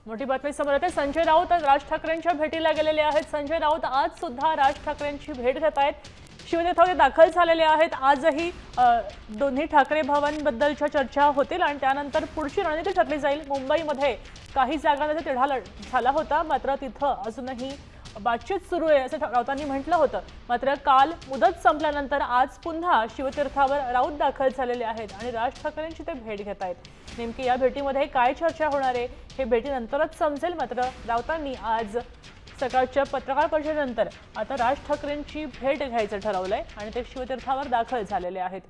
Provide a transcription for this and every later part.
मोठी बातमी समोर येते। संजय राऊत राज ठाकरेंच्या भेटीला गेलेले आहेत। संजय राऊत आज सुद्धा राज ठाकरेंची भेट घेत आहेत। शिवतीर्थावर दाखल झालेले आहेत। आजही दोन्ही ठाकरे भावांबद्दलच्या चर्चा होतील आणि त्यानंतर पुढची रणनीती ठरली जाईल। मुंबईमध्ये काही जागांमध्ये तिढा झाला होता, मात्र तिथं अजूनही बातचीत सुरू आहे असं राऊतांनी म्हटलं होतं। मात्र काल मुदत संपल्यानंतर आज पुन्हा शिवतीर्थावर राऊत दाखल झालेले आहेत आणि राज ठाकरेंची ते भेट घेत आहेत। नेमकी या भेटीमध्ये काय चर्चा होणार आहे हे भेटीनंतरच समजेल। मात्र राऊतांनी आज सकाळच्या पत्रकार परिषदेनंतर आता राज ठाकरेंची भेट घ्यायचं ठरवलंय आणि ते शिवतीर्थावर दाखल झालेले आहेत।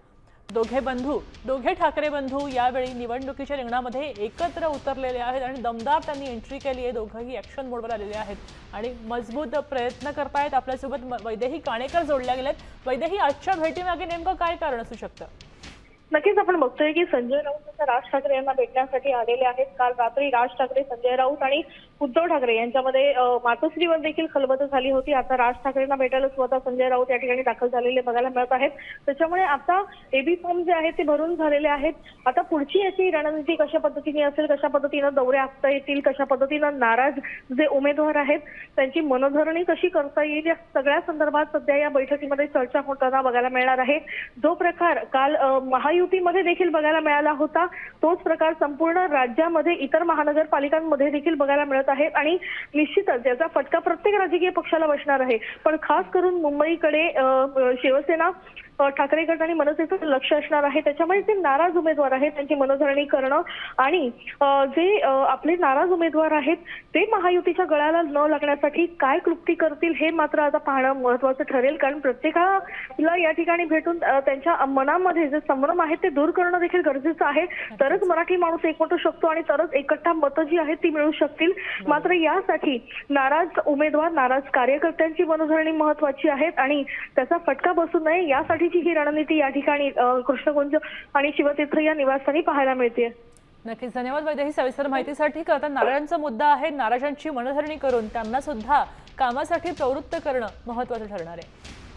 दोघे ठाकरे बंधू यावेळी निवडणुकीच्या रिंगणामध्ये एकत्र उतरलेले आहेत आणि दमदार त्यांनी एंट्री केली आहे। दोघंही ॲक्शन मोडवर आलेले आहेत आणि मजबूत प्रयत्न करतायत। आपल्यासोबत वैदेही काणेकर जोडल्या गेलेत। वैदेही, आजच्या भेटीमागे नेमकं काय कारण असू शकतं? नक्कीच आपण बघतोय की संजय राऊत आता राज ठाकरे यांना भेटण्यासाठी आलेले आहेत। काल रात्री राज ठाकरे, संजय राऊत आणि उद्धव ठाकरे यांच्यामध्ये मातोश्रीवर देखील खलबत झाली होती। आता राज ठाकरेंना भेटायला स्वतः संजय राऊत या ठिकाणी दाखल झालेले बघायला मिळत आहेत। त्याच्यामुळे आता एबी फॉर्म जे आहेत ते भरून झालेले आहेत। आता पुढची याची रणनीती कशा पद्धतीने असेल, कशा पद्धतीनं दौरे आखता येतील, कशा पद्धतीनं नाराज जे उमेदवार आहेत त्यांची मनधरणी कशी करता येईल, या सगळ्या संदर्भात सध्या या बैठकीमध्ये चर्चा होताना बघायला मिळणार आहे। जो प्रकार काल महायुतीमध्ये देखील बघायला मिळाला होता, तोच प्रकार संपूर्ण राज्यामध्ये इतर महानगरपालिकांमध्ये देखील बघायला मिळत आहेत आणि निश्चितच याचा फटका प्रत्येक राजकीय पक्षाला बसणार आहे। पण खास करून मुंबईकडे शिवसेना, ठाकरे गट आणि मनसेचं लक्ष असणार आहे। त्याच्यामुळे जे नाराज उमेदवार आहेत त्यांची मनधरणी करणं आणि जे आपले नाराज उमेदवार आहेत ते महायुतीच्या गळ्याला न लागण्यासाठी काय कृती करतील हे मात्र आता पाहणं महत्त्वाचं ठरेल। कारण प्रत्येकाला या ठिकाणी भेटून त्यांच्या मनामध्ये जे संभ्रम आहेत ते दूर करणं देखील गरजेचं आहे। तरच मराठी माणूस एकवटू शकतो आणि तरच एकट्ठा मतं जी आहेत ती मिळू शकतील। मात्र यासाठी नाराज उमेदवार, नाराज कार्यकर्त्यांची मनधरणी महत्त्वाची आहे आणि त्याचा फटका बसू नये यासाठी ही रणनीती या ठिकाणी कृष्णकुंज आणि शिवतीर्थ या निवासस्थानी पाहायला मिळते। नक्कीच, धन्यवाद वैदेही सविस्तर माहितीसाठी। आता नारायणचा मुद्दा आहे, नाराजांची मनधरणी करून त्यांना सुद्धा कामासाठी प्रवृत्त करणं महत्त्वाचं ठरणार आहे।